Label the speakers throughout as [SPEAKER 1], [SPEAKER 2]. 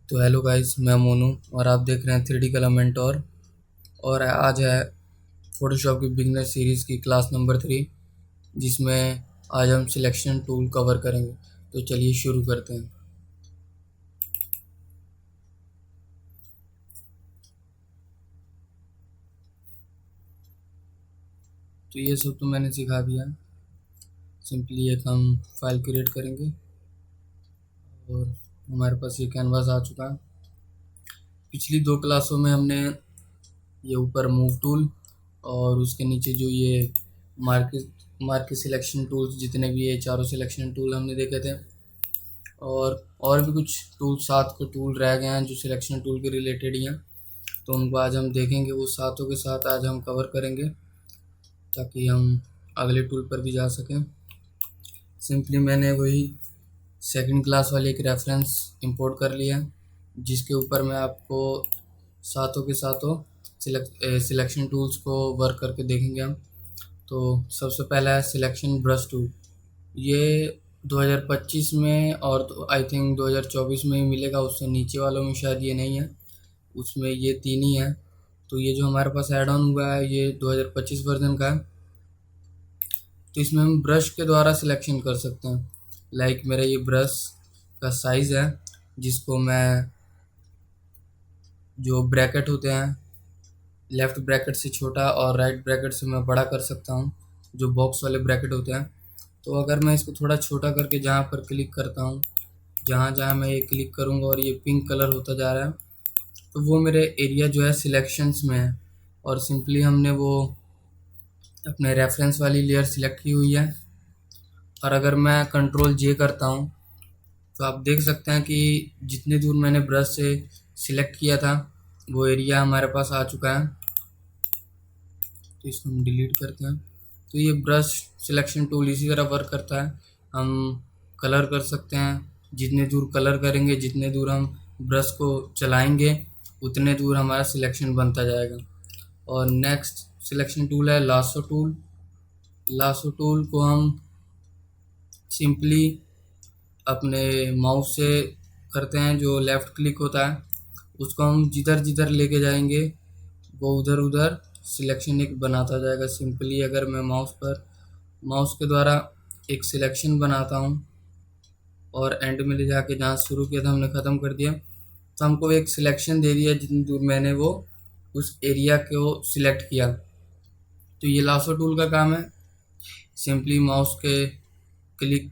[SPEAKER 1] तो hello guys, मैं मोनू और आप देख रहे हैं 3D कलर मेंटोर। और आज है फोटोशॉप की बिगनर सीरीज़ की क्लास नंबर 3, जिसमें आज हम सिलेक्शन टूल कवर करेंगे। तो चलिए शुरू करते हैं। तो ये सब तो मैंने सिखा दिया। सिंपली एक हम फाइल क्रिएट करेंगे और हमारे पास ये कैनवास आ चुका है। पिछली 2 क्लासों में हमने ये ऊपर मूव टूल और उसके नीचे जो ये मार्केट सिलेक्शन टूल्स, जितने भी ये चारों सिलेक्शन टूल हमने देखे थे, और भी कुछ टूल, 7 के टूल रह गए हैं जो सिलेक्शन टूल के रिलेटेड ही हैं। तो उनको आज हम देखेंगे, वो सातों के साथ आज हम कवर करेंगे ताकि हम अगले टूल पर भी जा सकें। सिंपली मैंने वही सेकंड क्लास वाली एक रेफरेंस इंपोर्ट कर लिया, जिसके ऊपर मैं आपको सातों के सातों सिलेक्शन टूल्स को वर्क करके देखेंगे हम। तो सबसे पहला है सिलेक्शन ब्रश टूल। ये 2025 में और तो आई थिंक 2024 में ही मिलेगा, उससे नीचे वालों में शायद ये नहीं है, उसमें ये 3 ही है। तो ये जो हमारे पास ऐड ऑन हुआ है ये 2025 वर्जन का है। तो इसमें हम ब्रश के द्वारा सिलेक्शन कर सकते हैं। लाइक मेरा ये ब्रश का साइज़ है, जिसको मैं, जो ब्रैकेट होते हैं, लेफ़्ट ब्रैकेट से छोटा और राइट ब्रैकेट से मैं बड़ा कर सकता हूँ, जो बॉक्स वाले ब्रैकेट होते हैं। तो अगर मैं इसको थोड़ा छोटा करके जहाँ पर क्लिक करता हूँ, जहाँ जहाँ मैं ये क्लिक करूँगा और ये पिंक कलर होता जा रहा है, तो वो मेरे एरिया जो है सिलेक्शंस में है। और सिंपली हमने वो अपने रेफरेंस वाली लेयर सिलेक्ट की हुई है। और अगर मैं कंट्रोल जे करता हूँ तो आप देख सकते हैं कि जितने दूर मैंने ब्रश से सिलेक्ट किया था वो एरिया हमारे पास आ चुका है। तो इसको हम डिलीट करते हैं। तो ये ब्रश सिलेक्शन टूल इसी तरह वर्क करता है। हम कलर कर सकते हैं, जितने दूर कलर करेंगे, जितने दूर हम ब्रश को चलाएंगे, उतने दूर हमारा सिलेक्शन बनता जाएगा। और नेक्स्ट सिलेक्शन टूल है लासो टूल। लासो टूल को हम सिंपली अपने माउस से करते हैं। जो लेफ़्ट क्लिक होता है उसको हम जिधर जिधर लेके जाएंगे वो उधर उधर सिलेक्शन एक बनाता जाएगा। सिंपली अगर मैं माउस के द्वारा एक सिलेक्शन बनाता हूँ और एंड में ले जाके जहाँ शुरू किया था हमने ख़त्म कर दिया, तो हमको एक सिलेक्शन दे दिया जितनी दूर मैंने वो उस एरिया को सिलेक्ट किया। तो ये लासो टूल का काम है। सिंपली माउस के क्लिक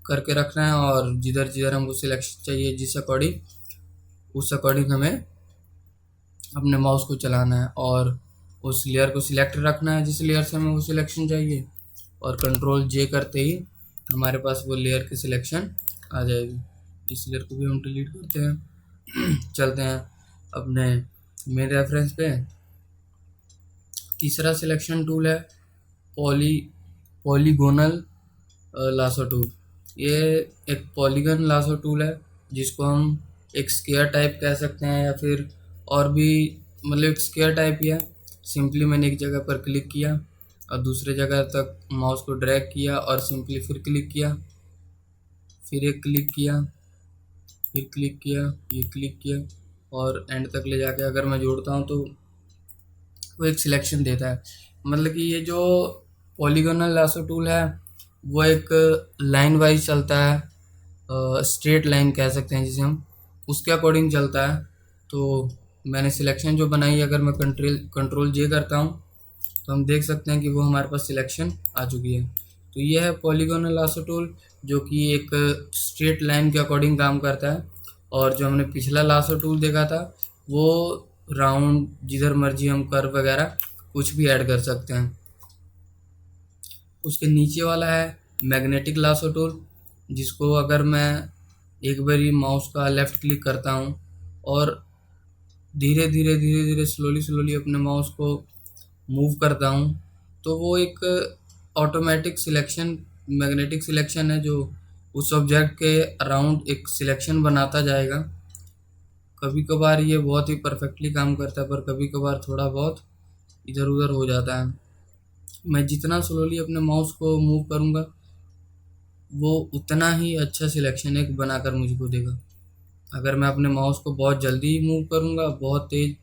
[SPEAKER 1] करके रखना है और जिधर जिधर हमको सिलेक्शन चाहिए, जिस अकॉर्डिंग, उस अकॉर्डिंग हमें अपने माउस को चलाना है और उस लेयर को सिलेक्ट रखना है जिस लेयर से हमें वो सिलेक्शन चाहिए। और कंट्रोल जे करते ही हमारे पास वो लेयर की सिलेक्शन आ जाएगी। इस लेयर को भी हम डिलीट करते हैं। चलते हैं अपने मेन रेफरेंस पे। तीसरा सिलेक्शन टूल है पॉलीगोनल लासो टूल। ये एक पॉलीगन लासो टूल है, जिसको हम एक स्क्वायर टाइप कह सकते हैं या फिर और भी, मतलब एक स्क्वायर टाइप ही है। सिंपली मैंने एक जगह पर क्लिक किया और दूसरे जगह तक माउस को ड्रैग किया और सिंपली फिर क्लिक किया, फिर एक क्लिक किया, फिर क्लिक किया, ये क्लिक किया और एंड तक ले जाके अगर मैं जोड़ता हूँ तो वो एक सिलेक्शन देता है। मतलब कि ये जो पॉलीगोनल लासो टूल है वो एक लाइन वाइज चलता है, स्ट्रेट लाइन कह सकते हैं जिसे हम, उसके अकॉर्डिंग चलता है। तो मैंने सिलेक्शन जो बनाई, अगर मैं कंट्रोल जे करता हूँ तो हम देख सकते हैं कि वो हमारे पास सिलेक्शन आ चुकी है। तो ये है पॉलीगोनल लासो टूल, जो कि एक स्ट्रेट लाइन के अकॉर्डिंग काम करता है। और जो हमने पिछला लासो टूल देखा था वो राउंड, जिधर मर्जी हम कर्व वगैरह कुछ भी ऐड कर सकते हैं। उसके नीचे वाला है मैग्नेटिक लासो टूल, जिसको अगर मैं एक बारी माउस का लेफ़्ट क्लिक करता हूँ और धीरे धीरे धीरे धीरे स्लोली स्लोली अपने माउस को मूव करता हूँ, तो वो एक ऑटोमेटिक सिलेक्शन, मैग्नेटिक सिलेक्शन है, जो उस ऑब्जेक्ट के अराउंड एक सिलेक्शन बनाता जाएगा। कभी कभार ये बहुत ही परफेक्टली काम करता है, पर कभी कभार थोड़ा बहुत इधर उधर हो जाता है। मैं जितना स्लोली अपने माउस को मूव करूँगा वो उतना ही अच्छा सिलेक्शन एक बनाकर मुझको देगा। अगर मैं अपने माउस को बहुत जल्दी मूव करूँगा, बहुत तेज़,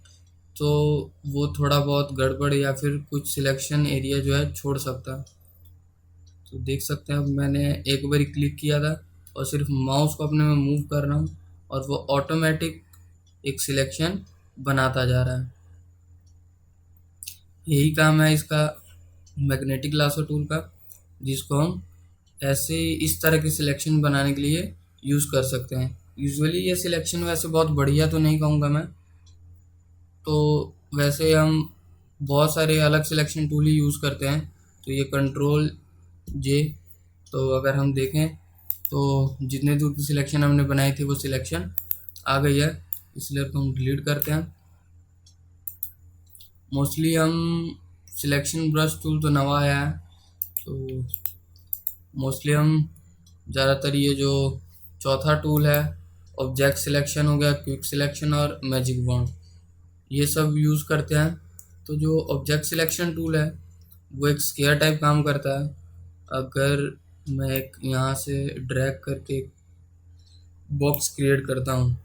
[SPEAKER 1] तो वो थोड़ा बहुत गड़बड़ या फिर कुछ सिलेक्शन एरिया जो है छोड़ सकता है। तो देख सकते हैं अब मैंने एक बारी क्लिक किया था और सिर्फ माउस को अपने में मूव कर रहा हूँ और वो ऑटोमेटिक एक सिलेक्शन बनाता जा रहा है। यही काम है इसका मैग्नेटिक लासो टूल का, जिसको हम ऐसे इस तरह की सिलेक्शन बनाने के लिए यूज़ कर सकते हैं। यूजुअली ये सिलेक्शन वैसे बहुत बढ़िया तो नहीं कहूँगा मैं, तो वैसे हम बहुत सारे अलग सिलेक्शन टूल ही यूज़ करते हैं। तो ये कंट्रोल जे, तो अगर हम देखें तो जितने दूर की सिलेक्शन हमने बनाई थी वो सिलेक्शन आ गई है। इस लेयर को हम डिलीट करते हैं। मोस्टली हम सिलेक्शन ब्रश टूल तो नवा आया है, तो मोस्टली हम ज़्यादातर ये जो चौथा टूल है, ऑब्जेक्ट सिलेक्शन हो गया, क्विक सिलेक्शन और मैजिक बॉन्ड, ये सब यूज़ करते हैं। तो जो ऑब्जेक्ट सिलेक्शन टूल है वो एक स्केयर टाइप काम करता है। अगर मैं एक यहाँ से ड्रैग करके बॉक्स क्रिएट करता हूँ,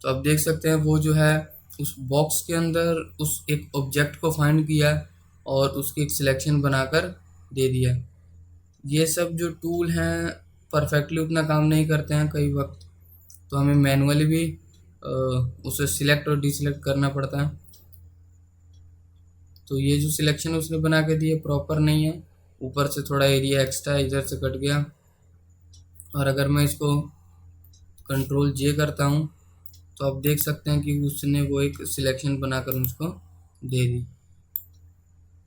[SPEAKER 1] तो आप देख सकते हैं वो जो है उस बॉक्स के अंदर उस एक ऑब्जेक्ट को फाइंड किया और उसकी एक सिलेक्शन बनाकर दे दिया। ये सब जो टूल हैं परफेक्टली उतना काम नहीं करते हैं कई वक्त, तो हमें मैनुअली भी उसे सिलेक्ट और डिसलेक्ट करना पड़ता है। तो ये जो सिलेक्शन उसने बना के दिए प्रॉपर नहीं है, ऊपर से थोड़ा एरिया एक्स्ट्रा इधर से कट गया। और अगर मैं इसको कंट्रोल जे करता हूँ तो आप देख सकते हैं कि उसने वो एक सिलेक्शन बनाकर मुझको दे दी।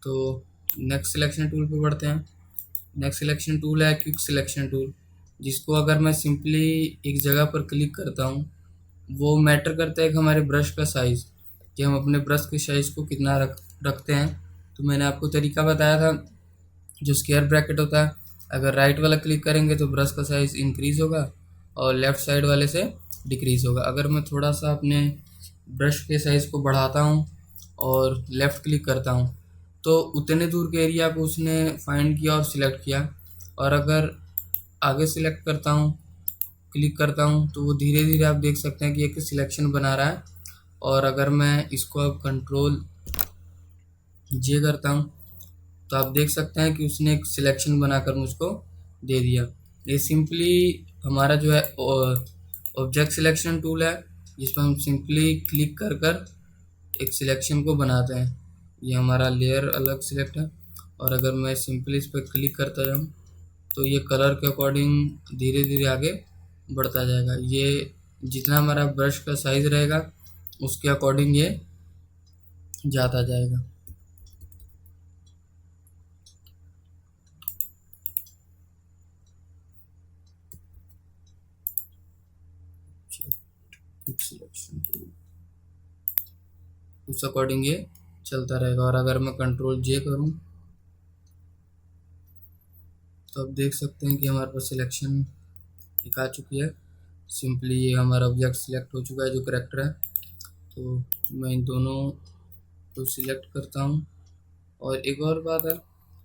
[SPEAKER 1] तो नेक्स्ट सिलेक्शन टूल पे बढ़ते हैं। नेक्स्ट सिलेक्शन टूल है क्विक सिलेक्शन टूल, जिसको अगर मैं सिंपली एक जगह पर क्लिक करता हूँ, वो मैटर करता है कि हमारे ब्रश का साइज़, कि हम अपने ब्रश के साइज़ को कितना रखते हैं। तो मैंने आपको तरीका बताया था, जो स्क्वायर ब्रैकेट होता है, अगर राइट वाला क्लिक करेंगे तो ब्रश का साइज़ इंक्रीज़ होगा और लेफ़्ट साइड वाले से डिक्रीज़ होगा। अगर मैं थोड़ा सा अपने ब्रश के साइज़ को बढ़ाता हूँ और लेफ़्ट क्लिक करता हूँ, तो उतने दूर के एरिया को उसने फाइंड किया और सिलेक्ट किया। और अगर आगे सिलेक्ट करता हूँ, क्लिक करता हूँ, तो वो धीरे धीरे आप देख सकते हैं कि एक सिलेक्शन बना रहा है। और अगर मैं इसको अब कंट्रोल जे करता हूँ, तो आप देख सकते हैं कि उसने एक सिलेक्शन बनाकर मुझको दे दिया। ये सिंपली हमारा जो है ऑब्जेक्ट सिलेक्शन टूल है, जिसमें हम सिंपली क्लिक कर कर एक सिलेक्शन को बनाते हैं। ये हमारा लेयर अलग सिलेक्ट है, और अगर मैं सिंपली इस पर क्लिक करता जाऊँ तो ये कलर के अकॉर्डिंग धीरे धीरे आगे बढ़ता जाएगा। ये जितना हमारा ब्रश का साइज़ रहेगा उसके अकॉर्डिंग ये जाता जाएगा। सिलेक्शन उस अकॉर्डिंग ये चलता रहेगा। और अगर मैं कंट्रोल जे करूं तो आप देख सकते हैं कि हमारे पास सिलेक्शन एक आ चुकी है। सिंपली ये हमारा ऑब्जेक्ट सिलेक्ट हो चुका है, जो करेक्टर है। तो मैं इन दोनों को सिलेक्ट करता हूं। और एक और बात है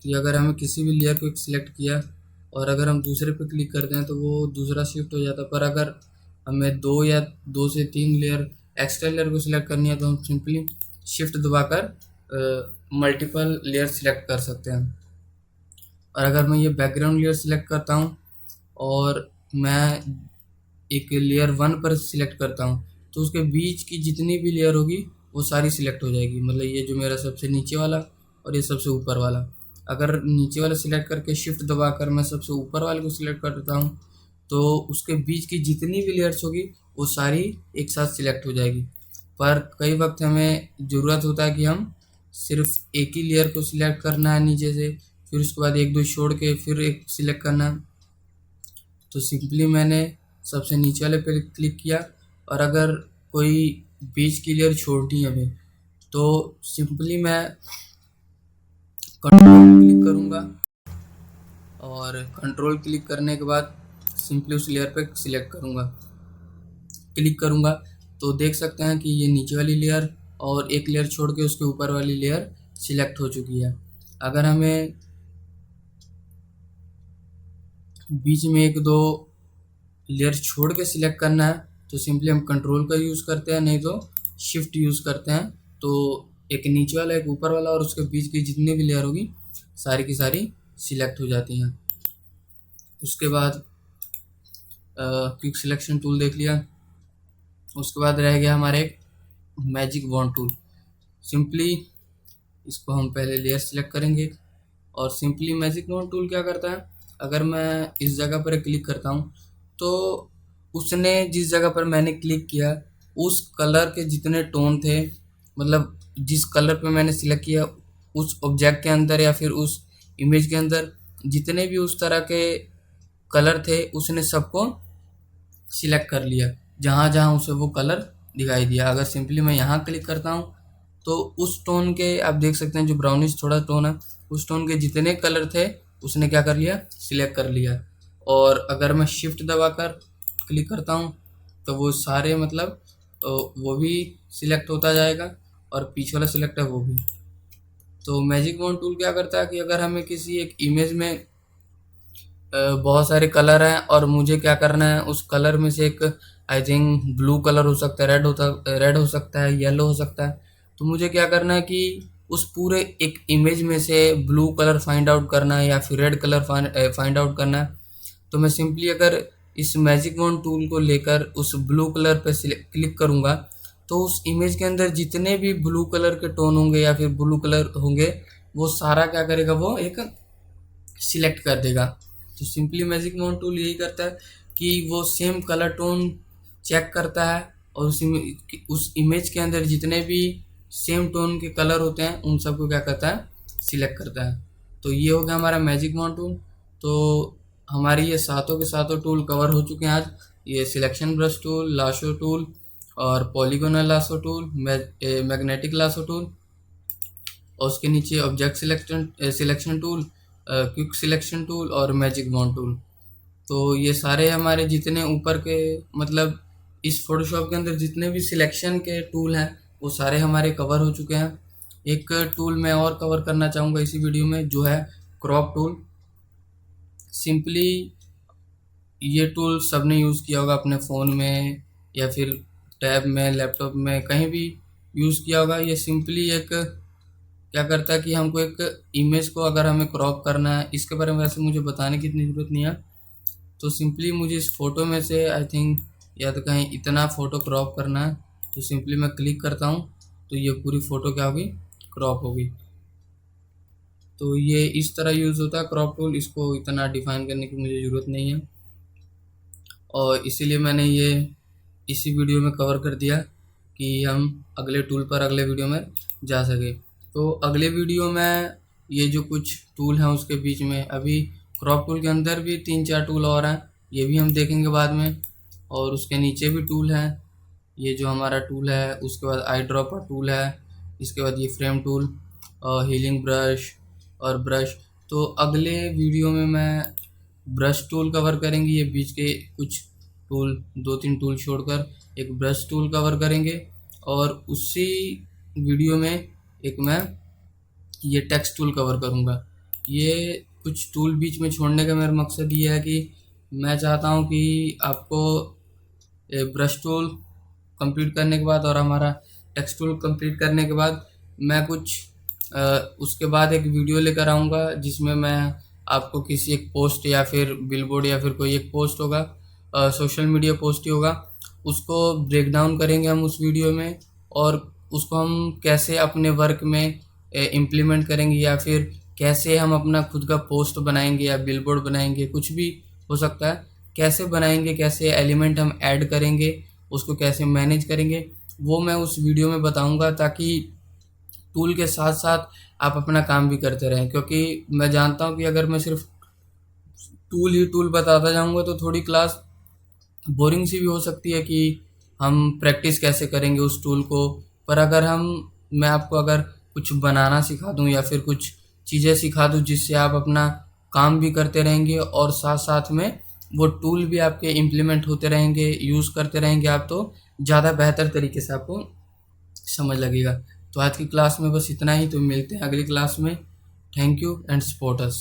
[SPEAKER 1] कि अगर हमें किसी भी लेयर को सिलेक्ट किया और अगर हम दूसरे पे क्लिक करते हैं तो वो दूसरा शिफ्ट हो जाता है। पर अगर हमें दो या दो से तीन लेयर एक्स्ट्रा लेयर को सिलेक्ट करनी है तो हम सिंपली शिफ्ट दबाकर मल्टीपल लेयर सिलेक्ट कर सकते हैं। और अगर मैं ये बैकग्राउंड लेयर सिलेक्ट करता हूँ और मैं एक लेयर 1 पर सिलेक्ट करता हूँ, तो उसके बीच की जितनी भी लेयर होगी वो सारी सिलेक्ट हो जाएगी। मतलब ये जो मेरा सबसे नीचे वाला और ये सबसे ऊपर वाला, अगर नीचे वाला सिलेक्ट करके शिफ्ट दबाकर मैं सबसे ऊपर वाले को सिलेक्ट करता हूँ तो उसके बीच की जितनी भी लेयर्स होगी वो सारी एक साथ सिलेक्ट हो जाएगी। पर कई वक्त हमें ज़रूरत होता है कि हम सिर्फ एक ही लेयर को सिलेक्ट करना है नीचे से, फिर उसके बाद एक दो छोड़ के फिर एक सिलेक्ट करना है। तो सिंपली मैंने सबसे नीचे वाले पे क्लिक किया, और अगर कोई बीच की लेयर छोड़नी है हमें तो सिंपली मैं कंट्रोल क्लिक करूँगा, और कंट्रोल क्लिक करने के बाद सिंपली उस लेयर पे सिलेक्ट करूँगा, क्लिक करूँगा, तो देख सकते हैं कि ये नीचे वाली लेयर और एक लेयर छोड़ के उसके ऊपर वाली लेयर सिलेक्ट हो चुकी है। अगर हमें बीच में एक दो लेयर छोड़ के सिलेक्ट करना है तो सिंपली हम कंट्रोल का यूज़ करते हैं, नहीं तो शिफ्ट यूज़ करते हैं। तो एक नीचे वाला, एक ऊपर वाला और उसके बीच की जितनी भी लेयर होगी सारी की सारी सिलेक्ट हो जाती हैं। उसके बाद क्विक सिलेक्शन टूल देख लिया। उसके बाद रह गया हमारे एक मैजिक वॉन्ड टूल। सिंपली इसको हम पहले लेयर सिलेक्ट करेंगे और सिंपली मैजिक वॉन्ड टूल क्या करता है, अगर मैं इस जगह पर क्लिक करता हूँ तो उसने जिस जगह पर मैंने क्लिक किया उस कलर के जितने टोन थे, मतलब जिस कलर पे मैंने सिलेक्ट किया उस ऑब्जेक्ट के अंदर या फिर उस इमेज के अंदर जितने भी उस तरह के कलर थे उसने सबको सिलेक्ट कर लिया, जहाँ जहाँ उसे वो कलर दिखाई दिया। अगर सिंपली मैं यहाँ क्लिक करता हूँ तो उस टोन के आप देख सकते हैं जो ब्राउनिश थोड़ा टोन है उस टोन के जितने कलर थे उसने क्या कर लिया, सिलेक्ट कर लिया। और अगर मैं शिफ्ट दबाकर क्लिक करता हूँ तो वो सारे मतलब वो भी सिलेक्ट होता जाएगा और पीछे वाला सिलेक्ट है वो भी। तो मैजिक वॉन्ड टूल क्या करता है कि अगर हमें किसी एक इमेज में बहुत सारे कलर हैं और मुझे क्या करना है उस कलर में से एक आई थिंक ब्लू कलर हो सकता है, रेड हो सकता है, येलो हो सकता है। तो मुझे क्या करना है कि उस पूरे एक इमेज में से ब्लू कलर फाइंड आउट करना है या फिर रेड कलर फाइंड आउट करना है। तो मैं सिंपली अगर इस मैजिक वॉन्ड टूल को लेकर उस ब्लू कलर पे क्लिक करूँगा तो उस इमेज के अंदर जितने भी ब्लू कलर के टोन होंगे या फिर ब्लू कलर होंगे वो सारा क्या करेगा, वो एक सिलेक्ट कर देगा। तो सिंपली मैजिक वॉन्ड टूल यही करता है कि वो सेम कलर टोन चेक करता है और उस इमेज के अंदर जितने भी सेम टोन के कलर होते हैं उन सबको क्या करता है, सिलेक्ट करता है। तो ये हो गया हमारा मैजिक वॉन्ड टूल। तो हमारी ये सातों के सातों टूल कवर हो चुके हैं आज। ये selection brush tool, lasso tool और polygonal lasso tool, magnetic lasso tool और उसके नीचे object selection tool, quick selection tool और मैजिक वॉन्ड टूल। तो ये सारे हमारे जितने ऊपर के मतलब इस फोटोशॉप के अंदर जितने भी सिलेक्शन के टूल हैं वो सारे हमारे कवर हो चुके हैं। एक टूल मैं और कवर करना चाहूँगा इसी वीडियो में जो है क्रॉप टूल। सिंपली ये टूल सबने यूज़ किया होगा अपने फ़ोन में या फिर टैब में, लैपटॉप में, कहीं भी यूज़ किया होगा। ये सिंपली एक क्या करता है कि हमको एक इमेज को अगर हमें क्रॉप करना है, इसके बारे में वैसे मुझे बताने की इतनी ज़रूरत नहीं है। तो सिंपली मुझे इस फ़ोटो में से आई थिंक या तो कहीं इतना फ़ोटो क्रॉप करना है तो सिंपली मैं क्लिक करता हूँ तो ये पूरी फ़ोटो क्या होगी, क्रॉप होगी। तो ये इस तरह यूज़ होता है क्रॉप टूल, इसको इतना डिफ़ाइन करने की मुझे ज़रूरत नहीं है और इसीलिए मैंने ये इसी वीडियो में कवर कर दिया कि हम अगले टूल पर अगले वीडियो में जा सके। तो अगले वीडियो में ये जो कुछ टूल हैं उसके बीच में अभी क्रॉप टूल के अंदर भी 3-4 टूल और हैं, ये भी हम देखेंगे बाद में। और उसके नीचे भी टूल हैं, ये जो हमारा टूल है, उसके बाद आई ड्रॉपर टूल है, इसके बाद ये फ्रेम टूल और हीलिंग ब्रश और ब्रश। तो अगले वीडियो में मैं ब्रश टूल कवर करेंगे, ये बीच के कुछ टूल 2-3 टूल छोड़कर एक ब्रश टूल कवर करेंगे। और उसी वीडियो में एक मैं ये टेक्स्ट टूल कवर करूँगा। ये कुछ टूल बीच में छोड़ने का मेरा मकसद ये है कि मैं चाहता हूँ कि आपको ब्रश टूल कंप्लीट करने के बाद और हमारा टेक्स्ट टूल कंप्लीट करने के बाद मैं कुछ उसके बाद एक वीडियो लेकर आऊँगा जिसमें मैं आपको किसी एक पोस्ट या फिर बिलबोर्ड या फिर कोई एक पोस्ट होगा, सोशल मीडिया पोस्ट ही होगा, उसको ब्रेक डाउन करेंगे हम उस वीडियो में और उसको हम कैसे अपने वर्क में इम्प्लीमेंट करेंगे या फिर कैसे हम अपना खुद का पोस्ट बनाएंगे या बिलबोर्ड बनाएंगे, कुछ भी हो सकता है, कैसे बनाएंगे, कैसे एलिमेंट हम ऐड करेंगे, उसको कैसे मैनेज करेंगे, वो मैं उस वीडियो में बताऊंगा ताकि टूल के साथ साथ आप अपना काम भी करते रहें। क्योंकि मैं जानता हूँ कि अगर मैं सिर्फ टूल ही टूल बताता जाऊँगा तो थोड़ी क्लास बोरिंग सी भी हो सकती है कि हम प्रैक्टिस कैसे करेंगे उस टूल को। पर अगर मैं आपको अगर कुछ बनाना सिखा दूँ या फिर कुछ चीज़ें सिखा दूँ जिससे आप अपना काम भी करते रहेंगे और साथ साथ में वो टूल भी आपके इम्प्लीमेंट होते रहेंगे, यूज़ करते रहेंगे आप, तो ज़्यादा बेहतर तरीके से आपको समझ लगेगा। तो आज की क्लास में बस इतना ही, तो मिलते हैं अगली क्लास में। Thank you and support us.